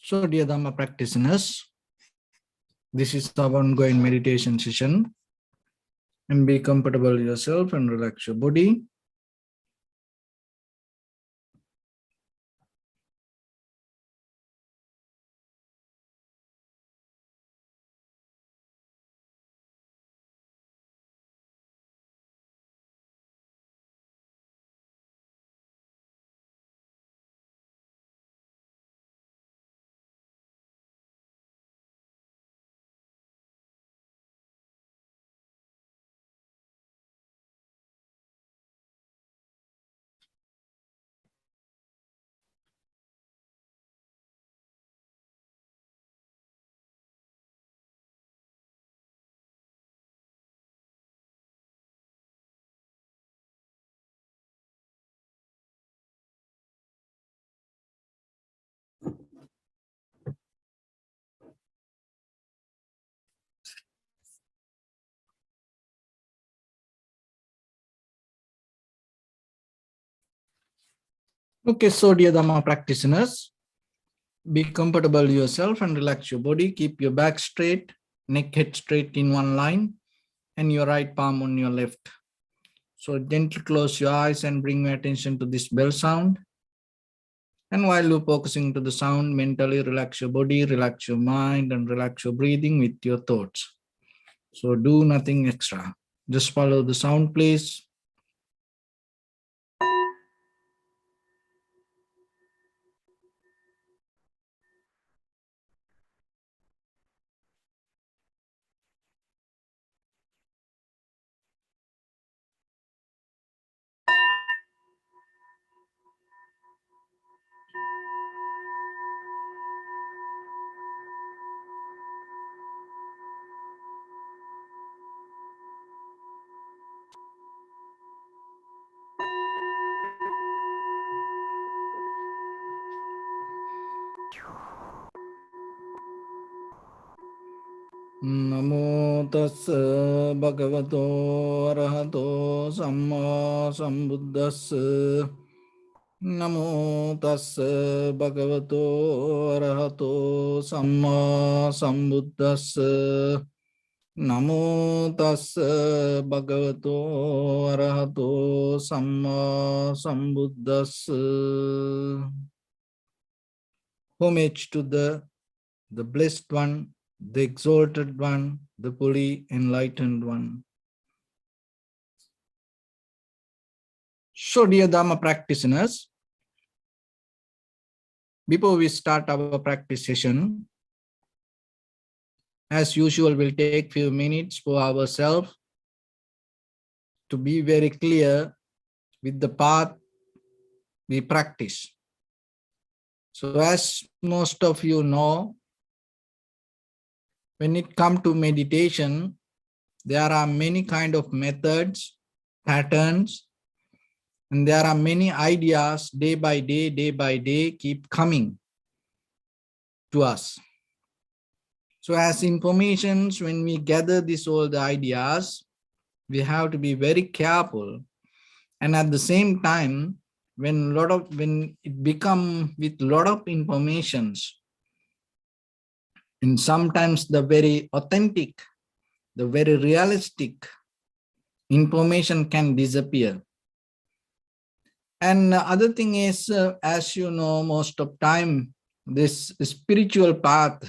So, dear Dhamma practitioners, this is our ongoing meditation session. And be comfortable yourself and relax your body. Okay, so dear Dhamma practitioners, be comfortable yourself and relax your body. Keep your back straight, neck head straight in one line, and your right palm on your left. So gently close your eyes and bring your attention to this bell sound. And while you're focusing to the sound, mentally relax your body, relax your mind, and relax your breathing with your thoughts. So do nothing extra. Just follow the sound, please. Namo tassa bhagavato arahato samma sambuddhassa. Namo tassa bhagavato arahato samma sambuddhassa. Namo tassa bhagavato arahato samma sambuddhassa. Homage to the blessed one, the exalted one, the fully enlightened one. So, dear Dhamma practitioners, before we start our practice session, as usual, we'll take few minutes for ourselves to be very clear with the path we practice. So, as most of you know, when it comes to meditation, there are many kind of methods, patterns, and there are many ideas day by day keep coming to us. So as informations, when we gather all the ideas, we have to be very careful. And at the same time, when it become with lot of informations, and sometimes the very authentic, the very realistic information can disappear. And the other thing is, as you know, most of time, this spiritual path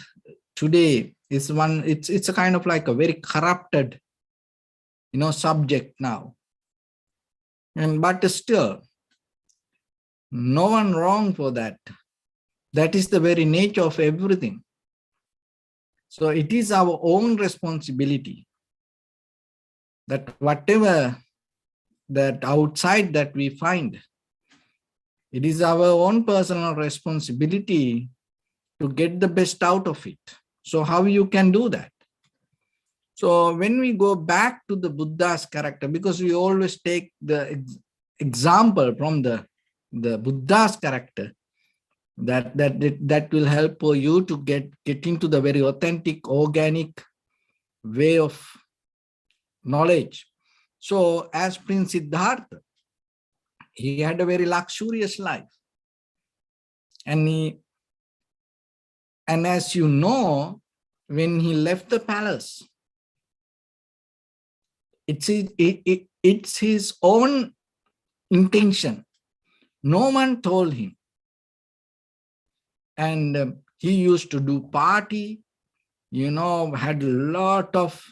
today is it's a kind of like a very corrupted, subject now. But still, no one wrong for that. That is the very nature of everything. So it is our own responsibility that whatever that outside that we find, it is our own personal responsibility to get the best out of it. So how you can do that? So when we go back to the Buddha's character, because we always take the example from the Buddha's character, that will help for you to get into the very authentic, organic way of knowledge. So as Prince Siddhartha, he had a very luxurious life. And And as you know, when he left the palace, it's his own intention. No one told him. And he used to do party, had a lot of,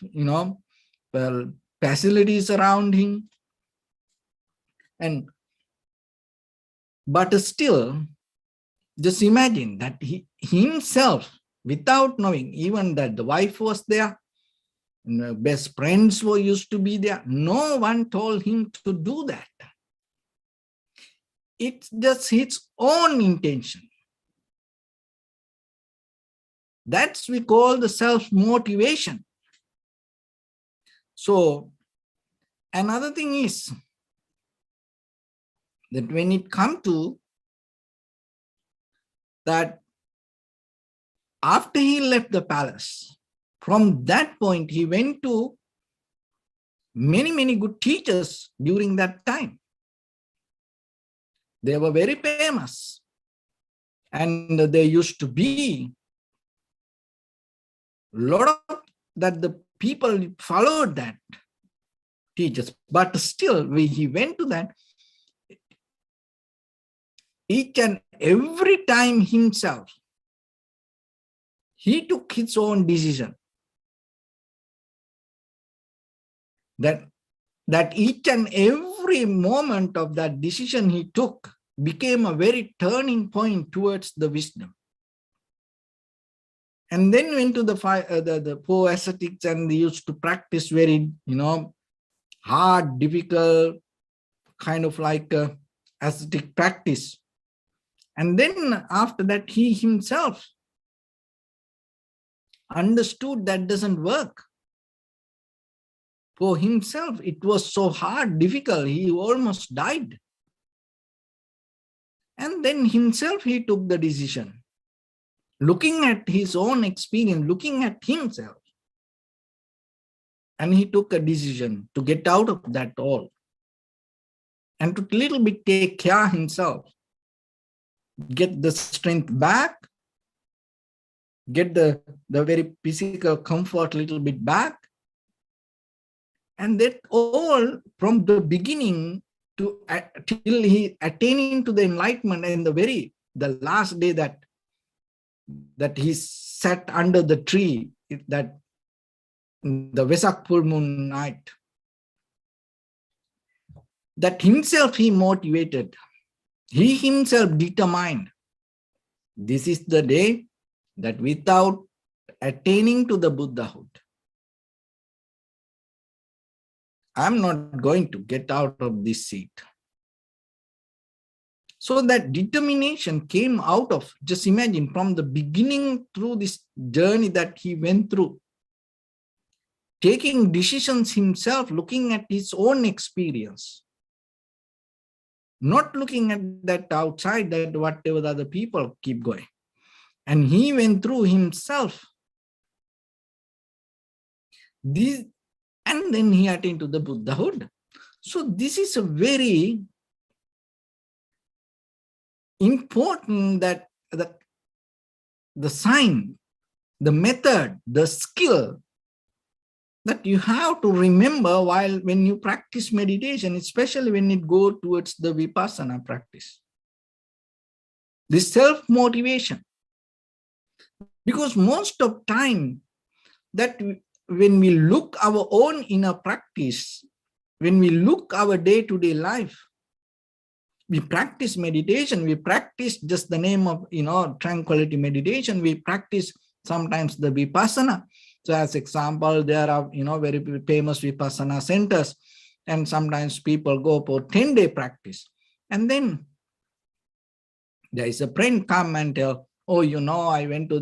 well, facilities around him. But still, just imagine that he himself, without knowing even that the wife was there, best friends were used to be there, no one told him to do that. It's just his own intention. That's we call the self-motivation. So another thing is that when it comes to that, after he left the palace, from that point, he went to many, many good teachers during that time. They were very famous. And there used to be a lot of that the people followed that teachers. But still, when he went to that, each and every time himself, he took his own decision. That each and every moment of that decision he took became a very turning point towards the wisdom. And then went to the poor ascetics, and they used to practice very, hard, difficult, kind of like ascetic practice. And then after that, he himself understood that doesn't work. For himself, it was so hard, difficult, he almost died. And then himself, he took the decision. Looking at his own experience, looking at himself. And he took a decision to get out of that all. And to little bit take care himself. Get the strength back. Get the very physical comfort a little bit back. And that all from the beginning to till he attaining to the enlightenment, and the last day that he sat under the tree, that the Vesak full moon night, that himself he motivated, he himself determined, this is the day that without attaining to the Buddhahood, I'm not going to get out of this seat. So that determination came out of, just imagine, from the beginning through this journey that he went through, taking decisions himself, looking at his own experience, not looking at that outside, that whatever the other people keep going. And he went through himself. And then he attained to the Buddhahood. So this is a very important that the sign, the method, the skill that you have to remember when you practice meditation, especially when it goes towards the vipassana practice. This self-motivation. Because most of time that when we look our own inner practice, when we look our day-to-day life, we practice meditation, we practice just the name of, tranquility meditation, we practice sometimes the vipassana. So as example, there are, very famous vipassana centers, and sometimes people go for 10-day practice. And then there is a friend come and tell, oh, I went to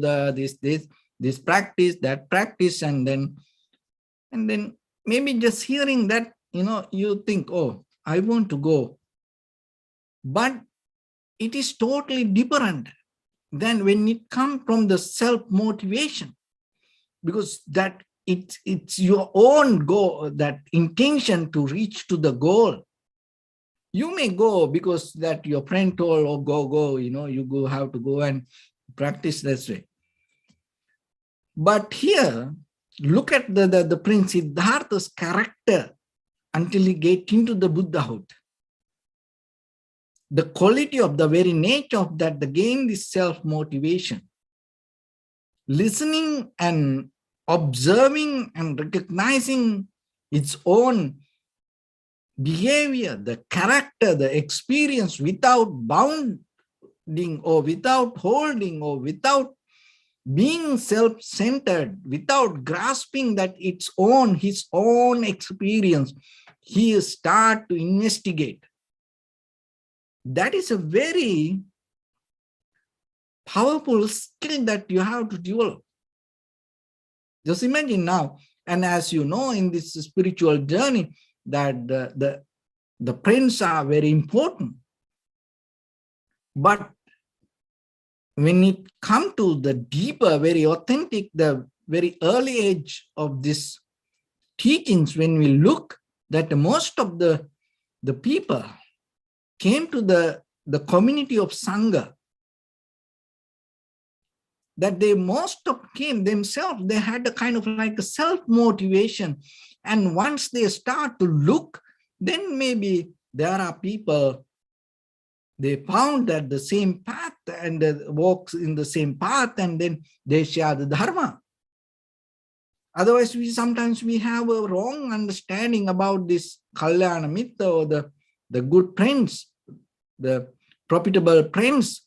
this practice, that practice, and then maybe just hearing that, you think, oh, I want to go. But it is totally different than when it comes from the self-motivation, because that it's your own goal, that intention to reach to the goal. You may go because that your friend told, oh, go, you have to go and practice this way. But here, look at the Prince Siddhartha's character until he get into the Buddhahood. The quality of the very nature of that, again, this self-motivation. Listening and observing and recognizing its own behavior, the character, the experience without bounding or without holding or without being self-centered, without grasping that his own experience, he start to investigate. That is a very powerful skill that you have to develop. Just imagine now, and as you know, in this spiritual journey, that the prints are very important. But when it comes to the deeper, very authentic, the very early age of these teachings, when we look that most of the people came to the community of Sangha, that they most of came themselves, they had a kind of like a self-motivation. And once they start to look, then maybe there are people, they found that the same path and walks in the same path, and then they share the Dharma. Otherwise, sometimes we have a wrong understanding about this Kalyana Mitra or the good prince, the profitable prince,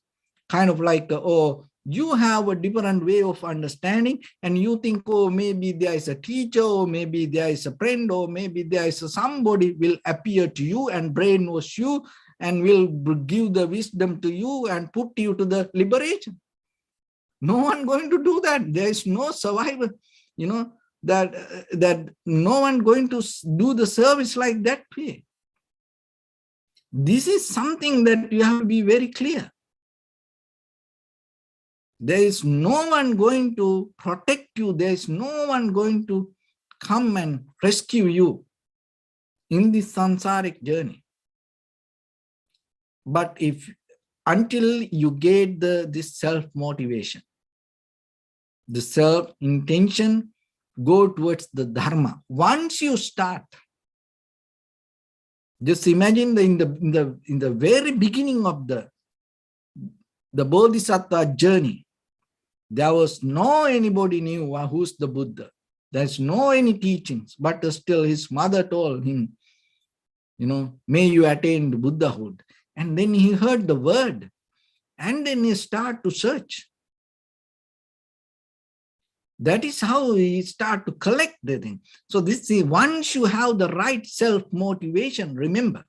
kind of like, oh, you have a different way of understanding, and you think, oh, maybe there is a teacher, or maybe there is a friend, or maybe there is somebody will appear to you and brainwash you and will give the wisdom to you and put you to the liberation. No one going to do that. There is no survivor, that no one going to do the service like that way. This is something that you have to be very clear. There is no one going to protect you. There is no one going to come and rescue you in this samsaric journey. But until you get this self-motivation, the self-intention, go towards the Dharma. Once you start, just imagine in the very beginning of the Bodhisattva journey, there was no anybody knew who's the Buddha. There's no any teachings, but still his mother told him, may you attain the Buddhahood. And then he heard the word, and then he started to search. That is how he start to collect the thing. So this is, once you have the right self-motivation, remember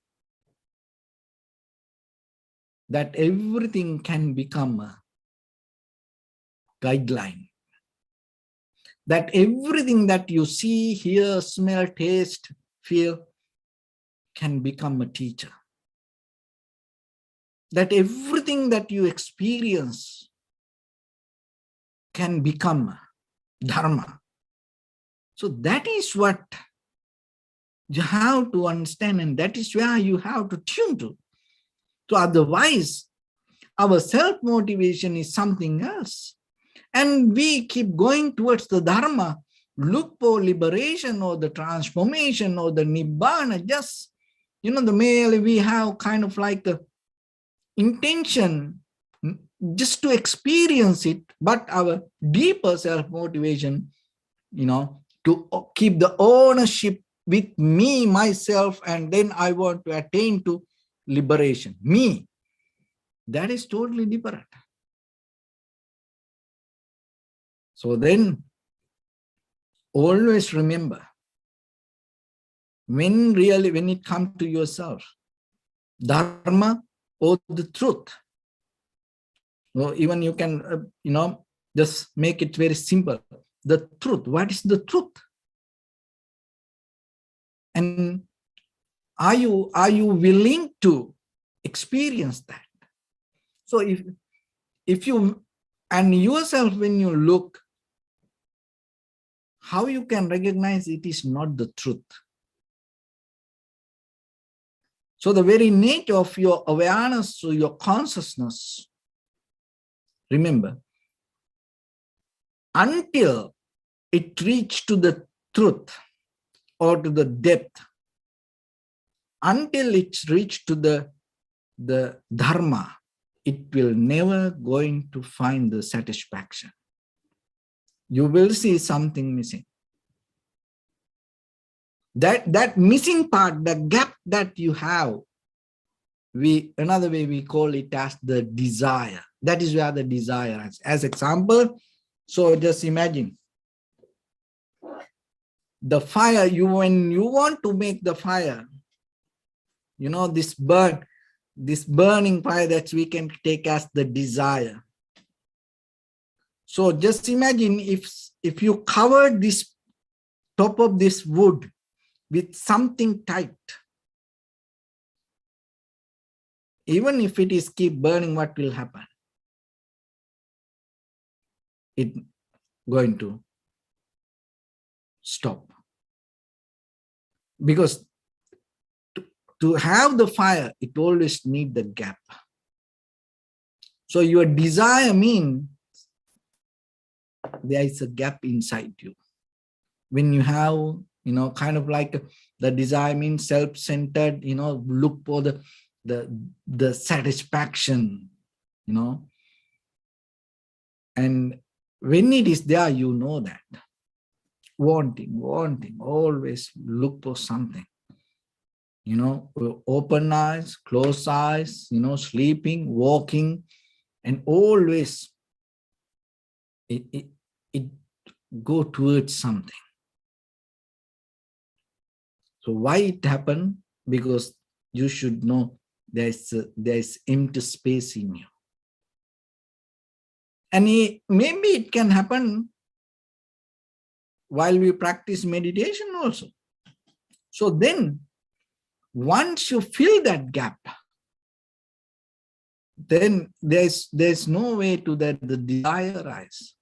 that everything can become a guideline. That everything that you see, hear, smell, taste, feel can become a teacher. That everything that you experience can become Dharma. So that is what you have to understand, and that is where you have to tune to. So otherwise, our self-motivation is something else. And we keep going towards the Dharma, look for liberation or the transformation or the Nibbana, just, the merely we have kind of like a intention just to experience it, but our deeper self-motivation, to keep the ownership with me, myself, and then I want to attain to liberation. Me, that is totally different. So then, always remember, when it comes to yourself, Dharma or the truth, or even you can, just make it very simple. The truth, what is the truth? And are you willing to experience that? So if you, and yourself, when you look, how you can recognize it is not the truth. So the very nature of your awareness, so your consciousness, remember, until it reaches to the truth or to the depth, until it's reached to the Dharma, it will never going to find the satisfaction. You will see something missing. That missing part, the gap that you have, another way we call it as the desire. That is where the desire is. As example, so just imagine the fire. When you want to make the fire, this burning fire that we can take as the desire. So just imagine if you cover this top of this wood with something tight, even if it is keep burning, what will happen? It going to stop. Because to have the fire, it always need the gap. So your desire means there is a gap inside you. When you have, kind of like the desire means self-centered, look for the satisfaction, and when it is there, you know that wanting, always look for something, open eyes, close eyes, sleeping, walking, and always it go towards something. So why it happened? Because you should know there's empty space in you. And maybe it can happen while we practice meditation also. So then, once you fill that gap, then there's no way to that the desire rise.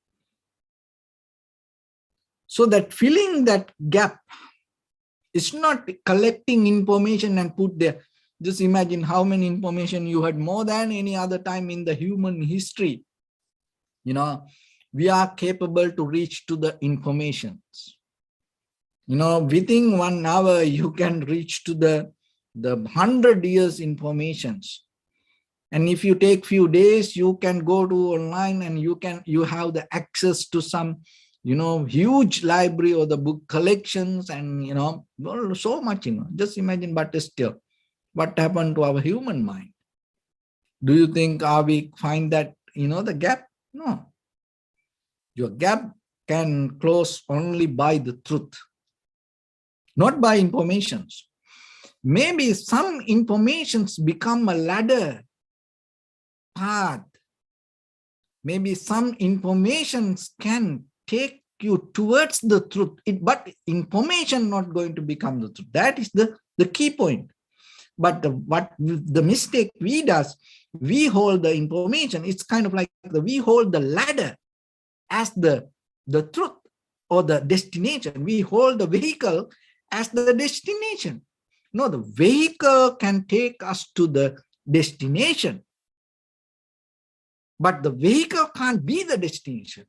So that filling that gap is not collecting information and put there. Just imagine how many information you had more than any other time in the human history. We are capable to reach to the informations. Within 1 hour, you can reach to the 100 years informations. And if you take few days, you can go to online and you have the access to some, huge library or the book collections and, so much, just imagine, but still, what happened to our human mind? Do you think we find that, the gap? No. Your gap can close only by the truth, not by informations. Maybe some informations become a ladder path. Maybe some informations can take you towards the truth, but information not going to become the truth. That is the key point. But what the mistake we does, we hold the information. It's kind of like we hold the ladder as the truth or the destination. We hold the vehicle as the destination. No, the vehicle can take us to the destination, but the vehicle can't be the destination.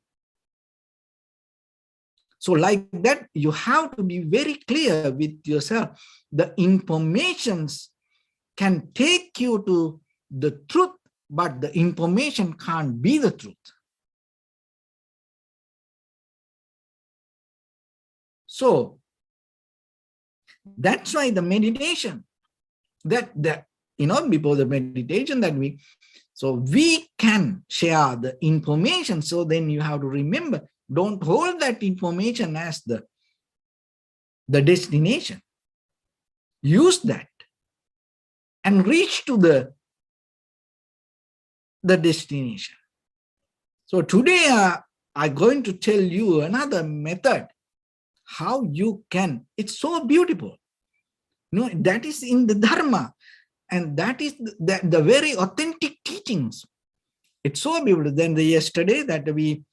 So like that, you have to be very clear with yourself. The informations can take you to the truth, but the information can't be the truth. So that's why the meditation, before the meditation so we can share the information. So then you have to remember, don't hold that information as the destination. Use that and reach to the destination. So today I'm going to tell you another method how you can. It's so beautiful. That is in the Dharma, and that is the very authentic teachings. It's so beautiful. Then yesterday that we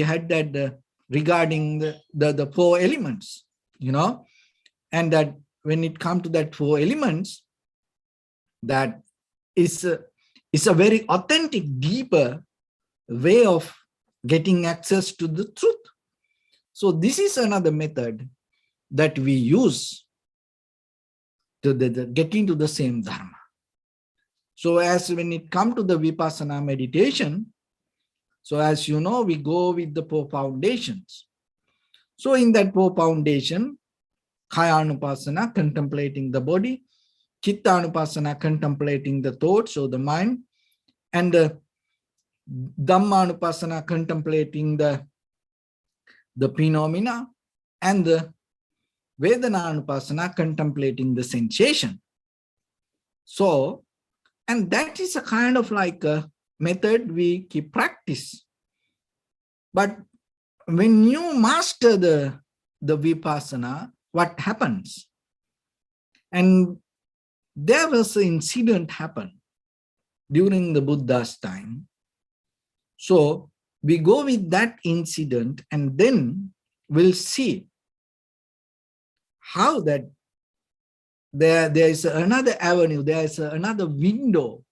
had that regarding the 4 elements, and that when it comes to that 4 elements, that is a very authentic, deeper way of getting access to the truth. So this is another method that we use to getting to the same Dharma. So as when it comes to the Vipassana meditation, so as you know, we go with the four foundations. So in that four foundation, Kayanupasana, contemplating the body, Chittanupasana, contemplating the thoughts or the mind, and the Dhammanupasana, contemplating the phenomena, and the Vedananupasana, contemplating the sensation. So, and that is a kind of like a method we keep practice. But when you master the Vipassana, what happens? And there was an incident happened during the Buddha's time. So we go with that incident and then we'll see how that there is another avenue, there is another window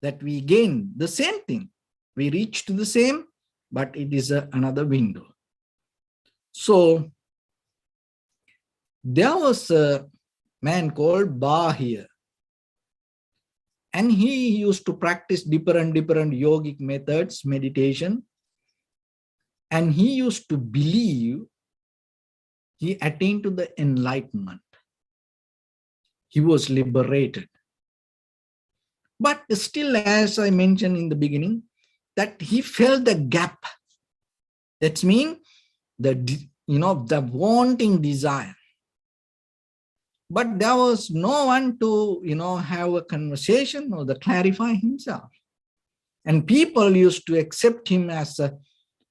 that we gain the same thing. We reach to the same, but it is another window. So there was a man called Bahir, and he used to practice different yogic methods, meditation, and he used to believe he attained to the enlightenment. He was liberated. But still, as I mentioned in the beginning, that he felt the gap. That means the wanting desire. But there was no one to, have a conversation or to clarify himself. And people used to accept him as a,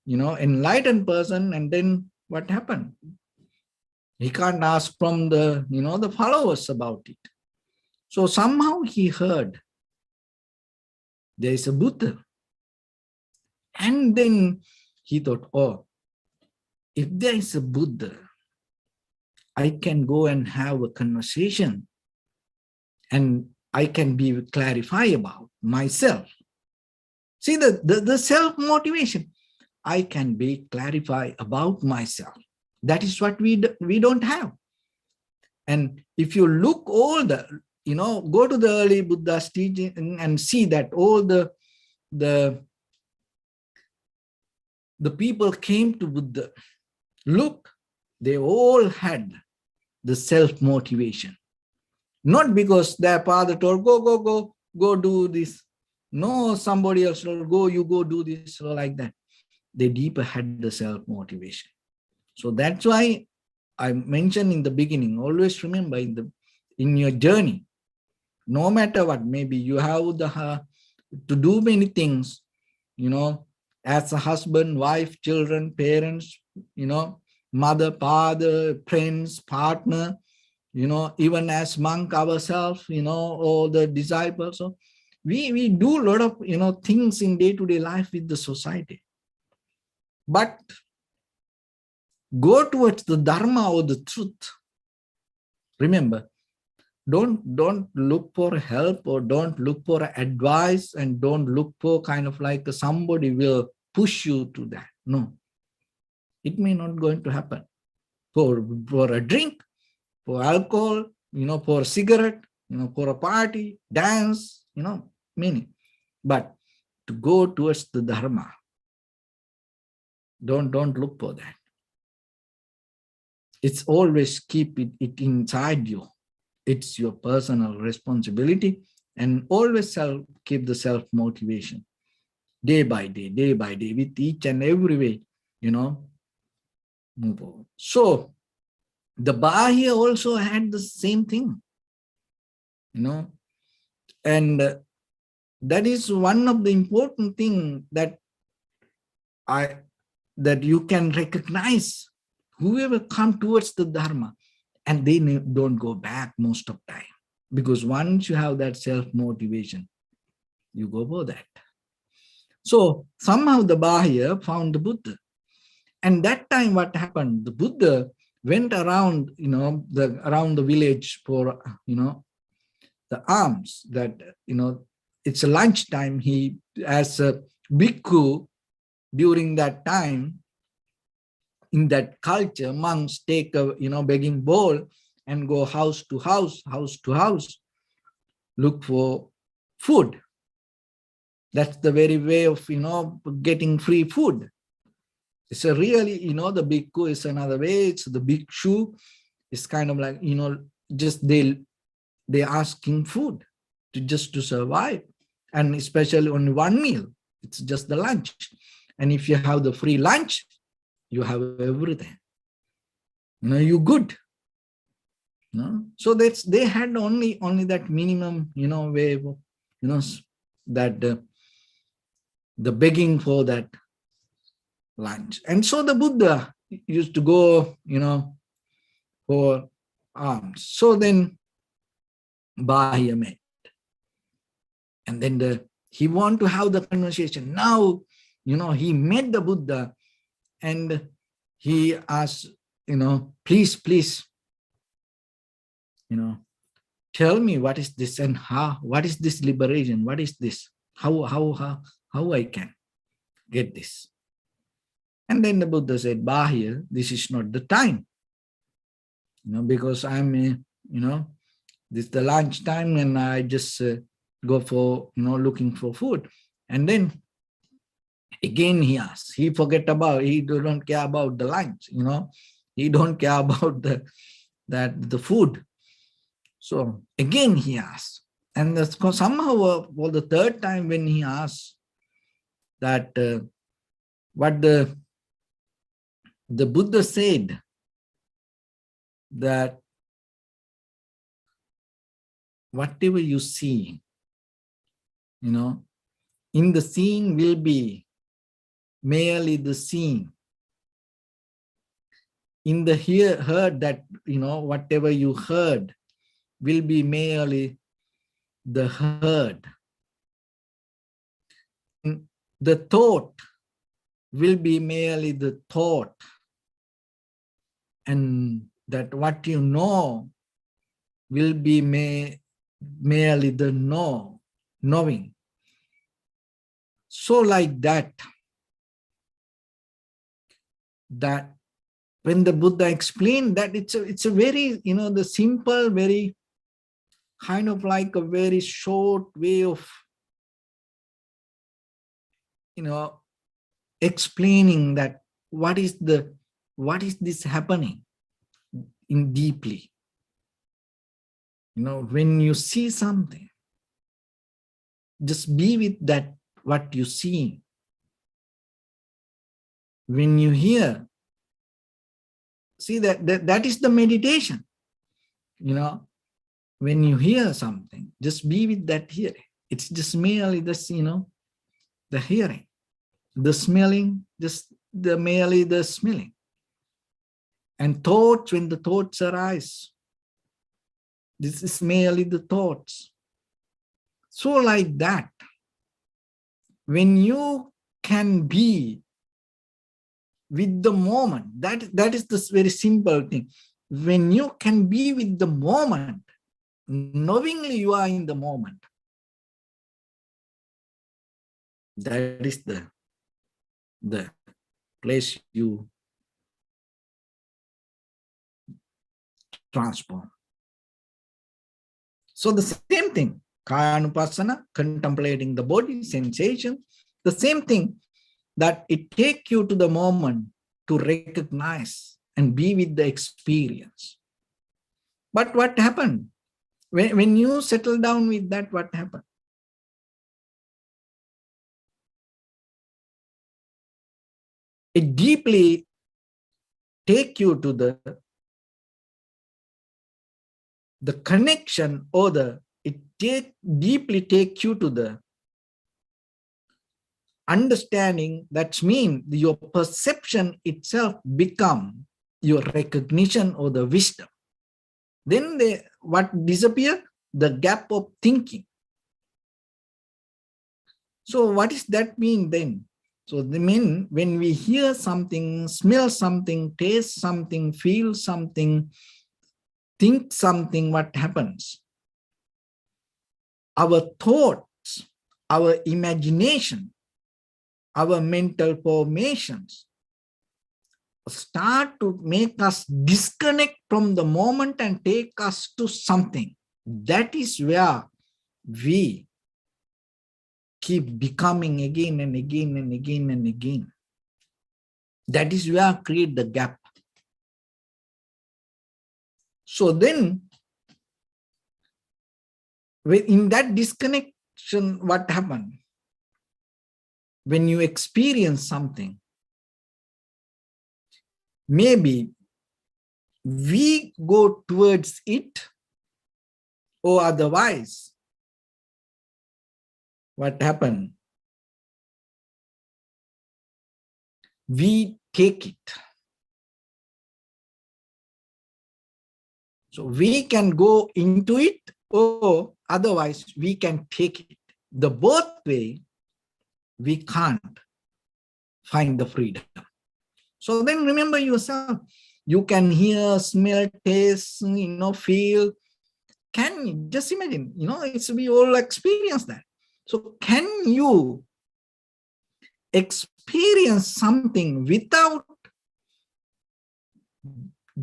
enlightened person. And then what happened? He can't ask from the, the followers about it. So somehow he heard there is a Buddha. And then he thought, oh, if there is a Buddha, I can go and have a conversation and I can clarify about myself. See the self-motivation. I can clarify about myself. That is what we don't have. And if you look all the, go to the early Buddha's teaching and see that all the people came to Buddha. Look, they all had the self-motivation. Not because their father told, go do this. No, somebody else told, you go do this, or like that. They deeper had the self-motivation. So that's why I mentioned in the beginning, always remember in your journey, no matter what, maybe you have to do many things, as a husband, wife, children, parents, mother, father, friends, partner, even as monk ourselves, or the disciples. So we do a lot of, things in day-to-day life with the society. But go towards the Dharma or the truth. Remember, don't look for help or don't look for advice and don't look for kind of like somebody will push you to that. No, it may not going to happen. For a drink, for alcohol, for a cigarette, for a party, dance, many. But to go towards the Dharma, don't look for that. It's always keep it inside you. It's your personal responsibility, and always keep the self-motivation day by day, with each and every way, move on. So the Bahya also had the same thing, and that is one of the important things that you can recognize. Whoever come towards the Dharma, and they don't go back most of the time. Because once you have that self-motivation, you go for that. So somehow the Bahya found the Buddha. And that time what happened? The Buddha went around, around the village for, the alms that, it's a lunchtime. He, as a bhikkhu, during that time, in that culture, monks take a begging bowl and go house to house, look for food. That's the very way of getting free food. It's a really, the bhikkhu is another way. It's the bhikshu. It's kind of like, just they're asking food to survive. And especially on one meal, it's just the lunch. And if you have the free lunch, you have everything. You're good. So they had only that minimum, way of, that the begging for that lunch. And so the Buddha used to go, for alms. So then Bahya met. And then he wanted to have the conversation. Now, he met the Buddha and he asked, please, tell me what is this and what is this liberation? What is this? How I can get this? And then the Buddha said, Bahya, this is not the time. Because I'm, this is the lunch time and I just go for, looking for food. And then again he asks, he don't care about the lunch, he don't care about the food. So again he asks, and somehow for the third time when he asks that what the Buddha said, that whatever you see, in the seeing will be merely the seeing. In the heard, that, whatever you heard will be merely the heard. The thought will be merely the thought. And that what you know will be merely the knowing. So like that when the Buddha explained that, it's a very, the simple, very kind of like a very short way of, explaining that what is this happening in deeply. When you see something, just be with that, what you see. When you hear, see that is the meditation. When you hear something, just be with that hearing. It's just merely this, the hearing, the smelling, just merely the smelling. And thoughts, when the thoughts arise, this is merely the thoughts. So like that, when you can be with the moment, that is this very simple thing. When you can be with the moment, knowingly you are in the moment, that is the place you transform. So the same thing, Kaya-anupassana, contemplating the body, sensation, the same thing, that it takes you to the moment to recognize and be with the experience. But what happened? When you settle down with that, what happened? It deeply take you to the connection, or deeply take you to the understanding. That means your perception itself become your recognition or the wisdom. Then what disappear? The gap of thinking. So what does that mean then? So the mean, when we hear something, smell something, taste something, feel something, think something, what happens? Our thoughts, our imagination, our mental formations start to make us disconnect from the moment and take us to something. That is where we keep becoming again and again and again and again. That is where create the gap. So then, in that disconnection, what happened? When you experience something, maybe we go towards it, or otherwise, what happened? We take it. So we can go into it, or otherwise we can take it. The both way, we can't find the freedom. So then remember yourself. You can hear, smell, taste, feel. Can you just imagine? We all experience that. So can you experience something without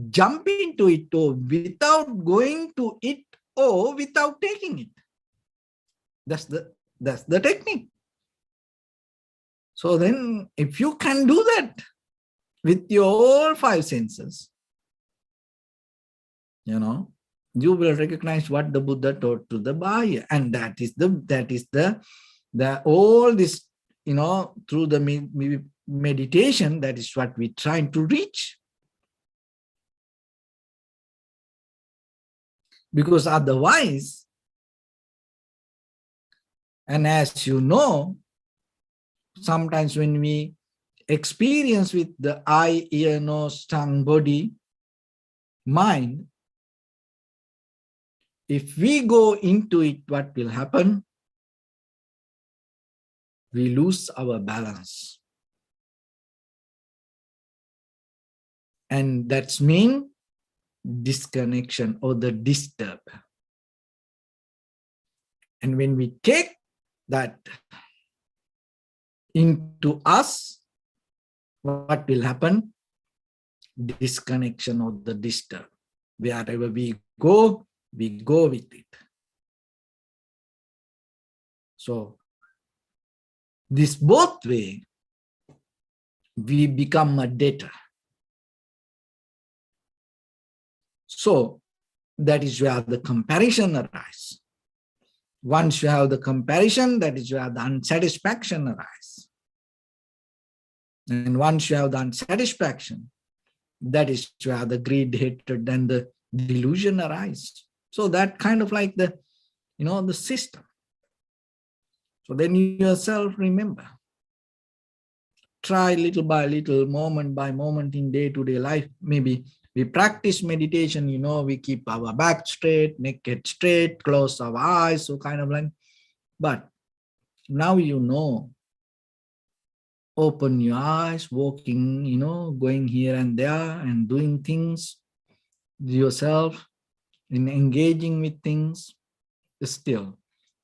jumping to it, or without going to it, or without taking it? That's the technique. So then if you can do that with your all five senses, you will recognize what the Buddha taught to the Bhaya. And that is the all this, through the meditation, that is what we're trying to reach. Because otherwise, and as you know, sometimes when we experience with the eye, ear, nose, tongue, body, mind, if we go into it, what will happen? We lose our balance. And that's mean disconnection, or the disturb. And when we take that into us, what will happen? Disconnection, or the disturb. Wherever we go with it. So this both way, we become a debtor. So that is where the comparison arises. Once you have the comparison, that is where the unsatisfaction arises. And once you have the unsatisfaction, that is where the greed, hatred, and the delusion arise. So that kind of like the system. So then you yourself remember. Try little by little, moment by moment in day-to-day life. Maybe we practice meditation, we keep our back straight, neck straight, close our eyes, so kind of like. But now open your eyes, walking, going here and there and doing things yourself, in engaging with things. Still,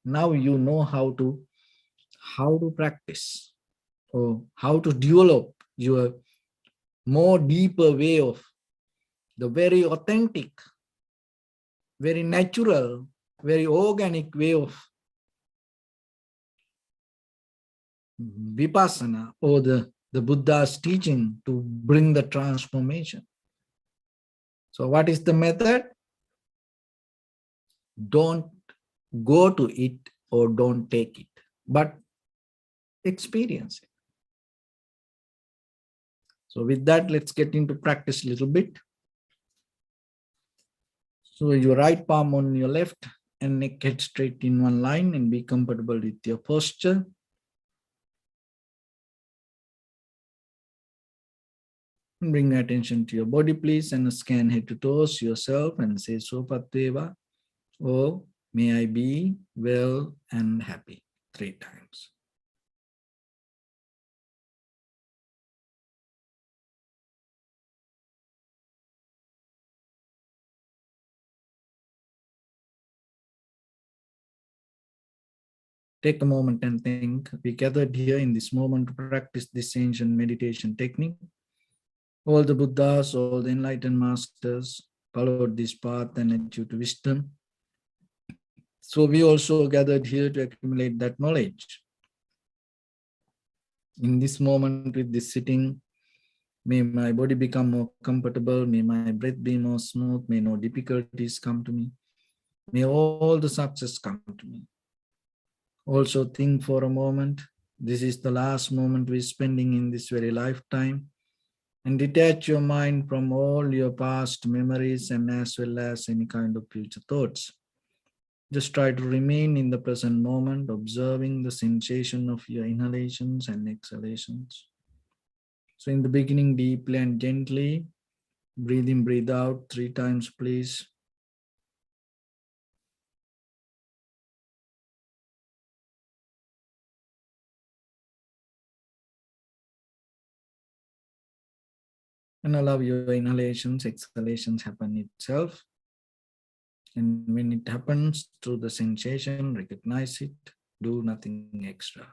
now you know how to practice, or how to develop your more deeper way of the very authentic, very natural, very organic way of vipassana, or the Buddha's teaching to bring the transformation. So what is the method? Don't go to it, or don't take it, but experience it. So with that, let's get into practice a little bit. So your right palm on your left, and neck head straight in one line, and be comfortable with your posture. Bring attention to your body, please, and scan head to toes yourself and say Sopateva, or may I be well and happy, 3 times. Take a moment and think. We gathered here in this moment to practice this ancient meditation technique. All the Buddhas, all the enlightened masters followed this path and achieved wisdom. So we also gathered here to accumulate that knowledge. In this moment with this sitting, may my body become more comfortable, may my breath be more smooth, may no difficulties come to me, may all the success come to me. Also think for a moment, this is the last moment we're spending in this very lifetime, and detach your mind from all your past memories and as well as any kind of future thoughts. Just try to remain in the present moment, observing the sensation of your inhalations and exhalations. So in the beginning, deeply and gently, breathe in, breathe out 3 times, please. And allow your inhalations, exhalations happen itself. And when it happens through the sensation, recognize it, do nothing extra.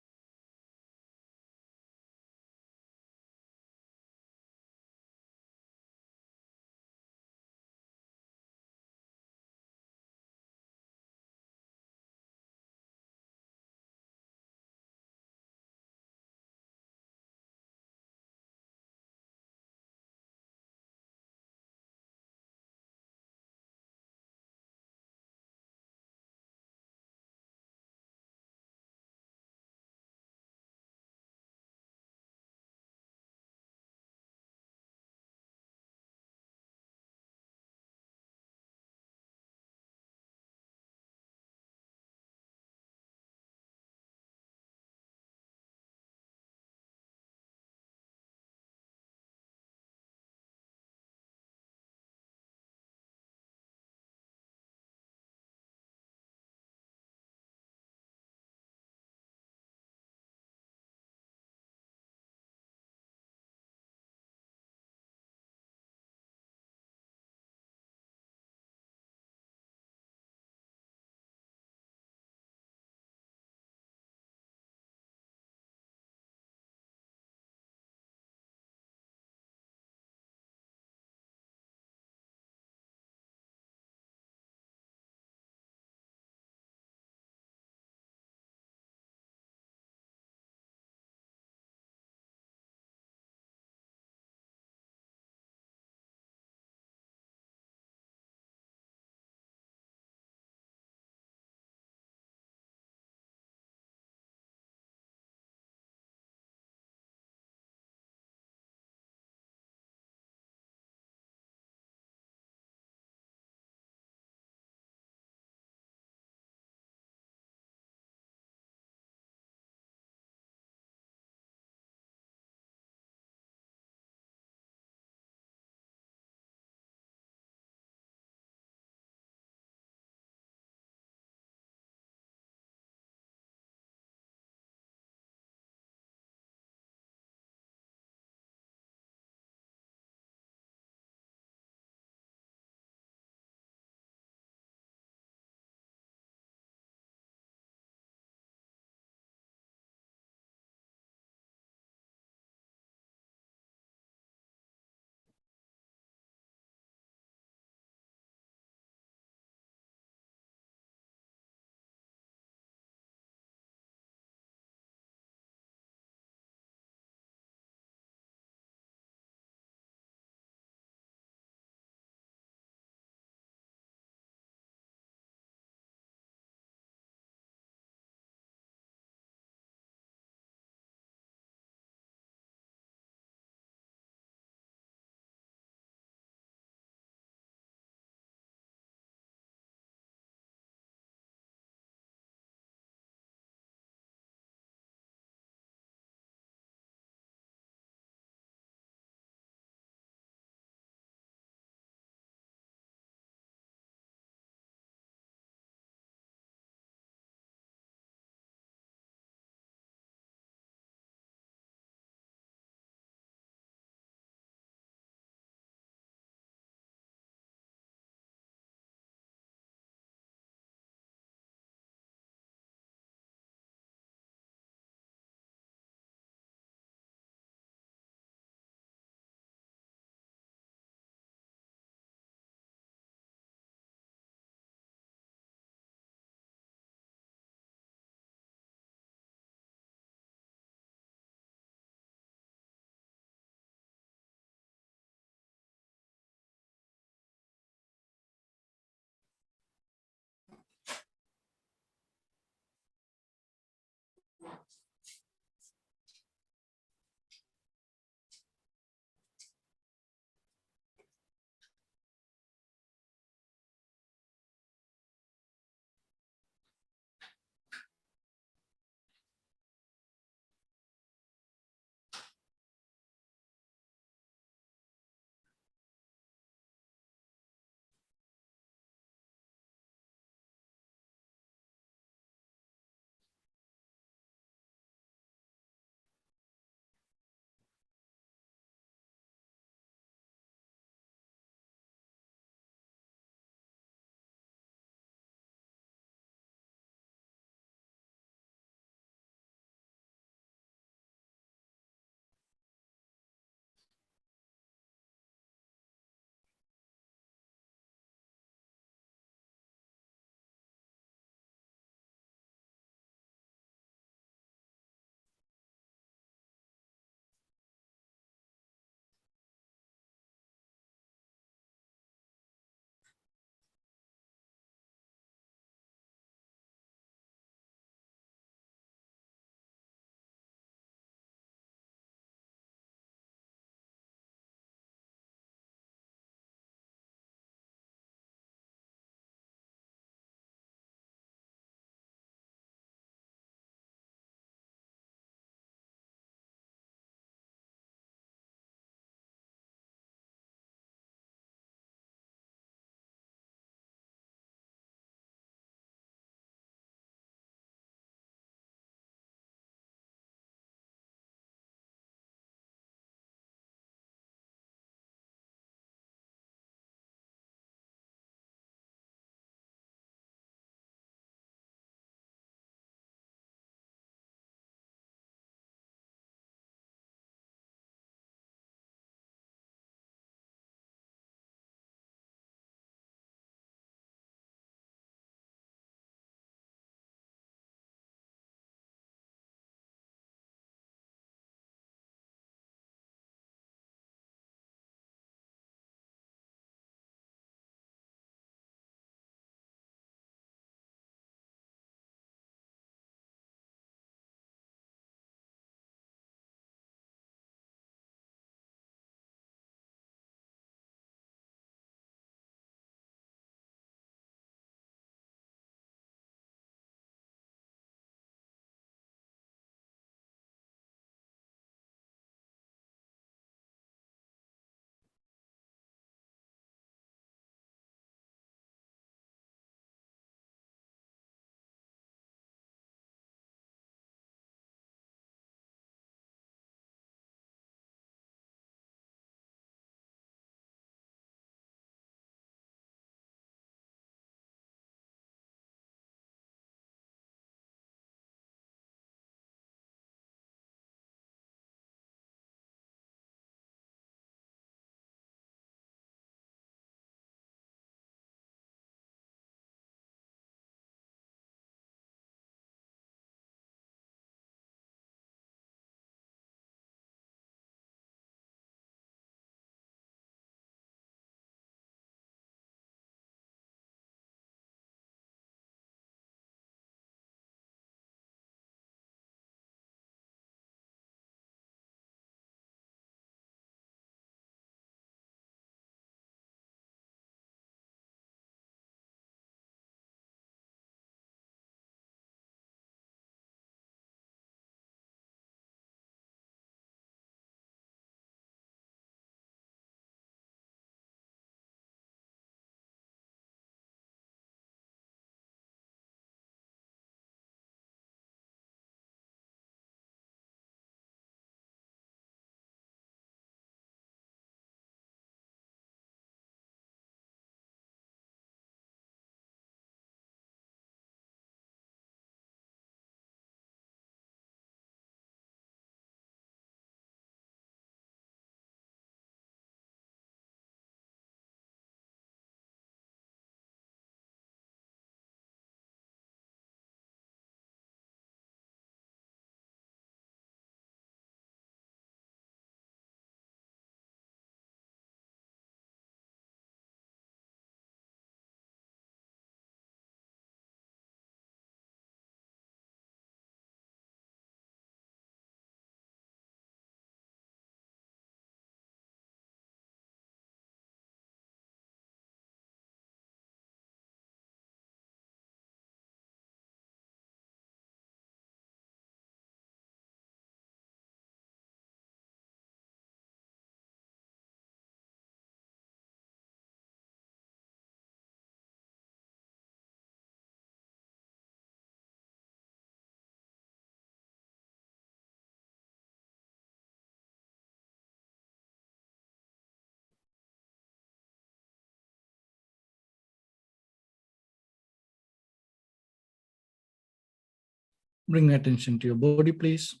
Bring attention to your body, please,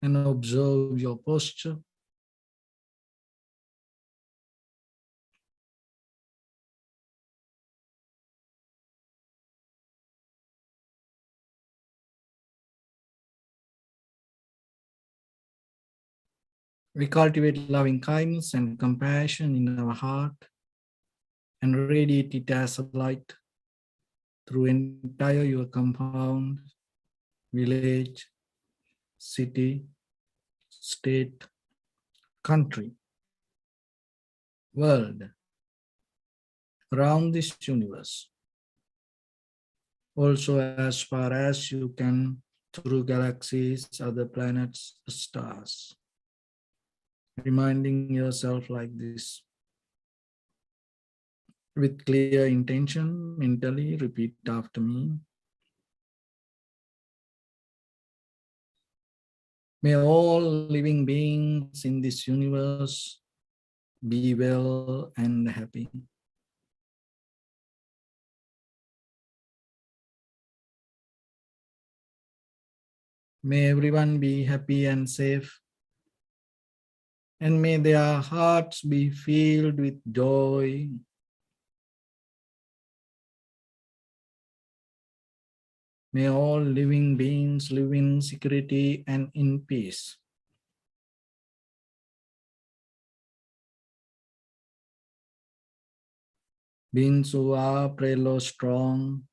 and observe your posture. We cultivate loving kindness and compassion in our heart and radiate it as a light through entire your compound, village, city, state, country, world, around this universe. Also as far as you can through galaxies, other planets, stars. Reminding yourself like this. With clear intention, mentally repeat after me. May all living beings in this universe be well and happy. May everyone be happy and safe. And may their hearts be filled with joy. May all living beings live in security and in peace. Beings who are frail or strong,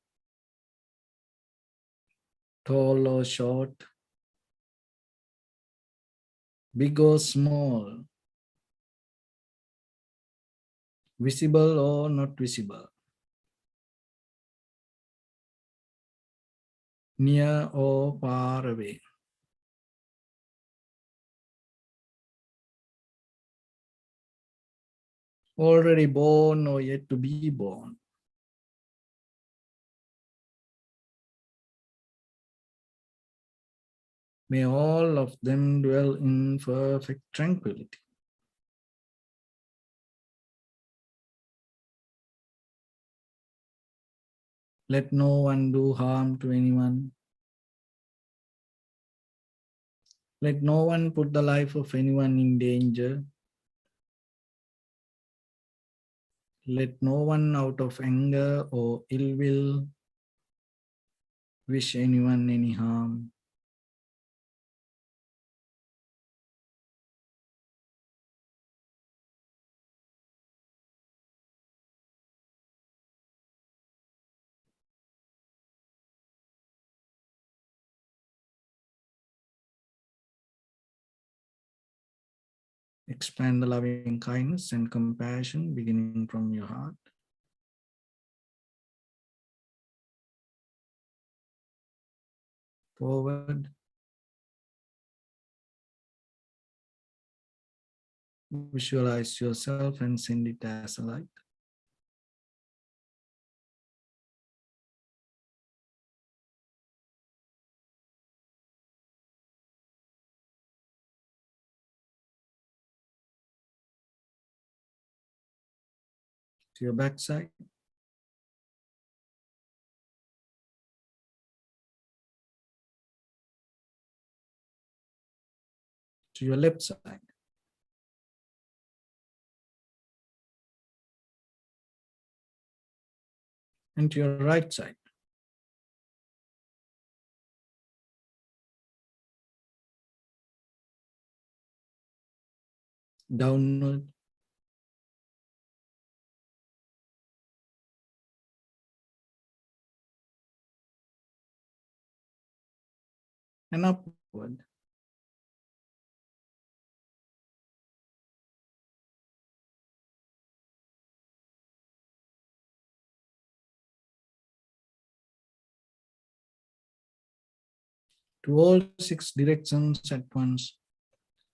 tall or short, big or small, visible or not visible, near or far away. Already born or yet to be born. May all of them dwell in perfect tranquility. Let no one do harm to anyone. Let no one put the life of anyone in danger. Let no one out of anger or ill will wish anyone any harm. Expand the loving kindness and compassion beginning from your heart. Forward. Visualize yourself and send it as a light. To your backside. To your left side. And to your right side. Downward. And upward. To all 6 directions at once,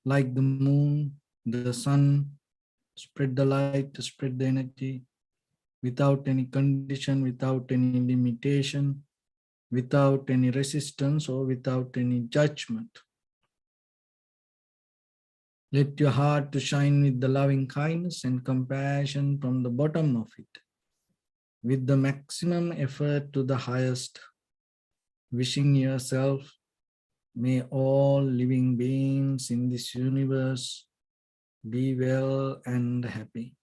like the moon, the sun, spread the light, spread the energy, without any condition, without any limitation, without any resistance or without any judgment. Let your heart to shine with the loving kindness and compassion from the bottom of it, with the maximum effort to the highest. wishing yourself, may all living beings in this universe be well and happy.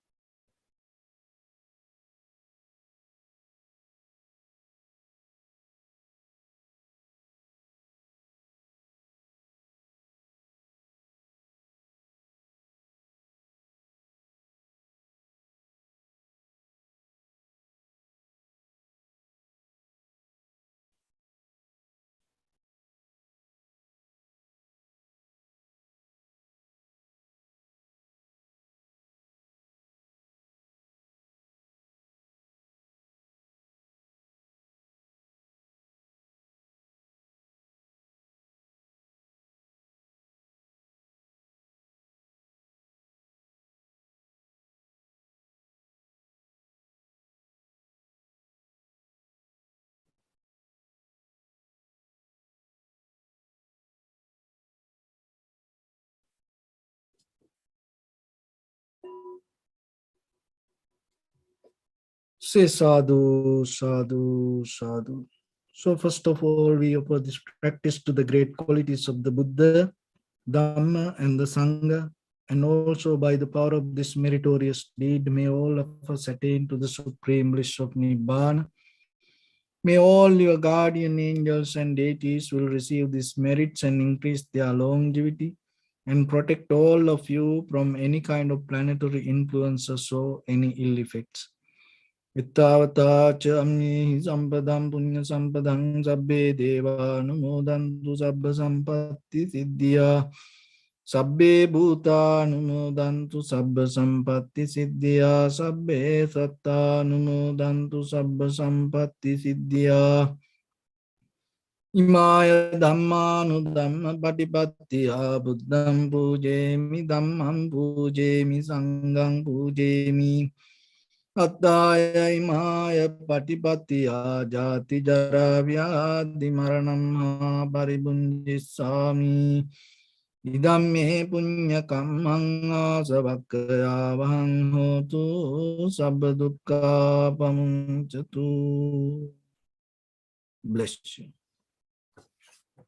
Say sadhu, sadhu, sadhu. So first of all, we offer this practice to the great qualities of the Buddha, Dhamma, and the Sangha. And also by the power of this meritorious deed, may all of us attain to the supreme bliss of Nibbana. May all your guardian angels and deities will receive these merits and increase their longevity and protect all of you from any kind of planetary influences or any ill effects. Ittavata cha amni sampadam punya sampadam sabbe deva numodantu sabba sampatti siddhya sabbe bhuta numodantu sabba sampatti siddhya sabbe satta numodantu sabba sampatti siddhya Imaya Dhammanu Dhamma Patipattiya Buddham Pujemi Dhammam Pujemi Sangham Pujemi Attaya Imaya Patipattiya Jati Jara Vyadi Maranam Paribunjisami Idam me punya kammang savakaya vahang hotu sabba dukkha pamuncatu. Bless you.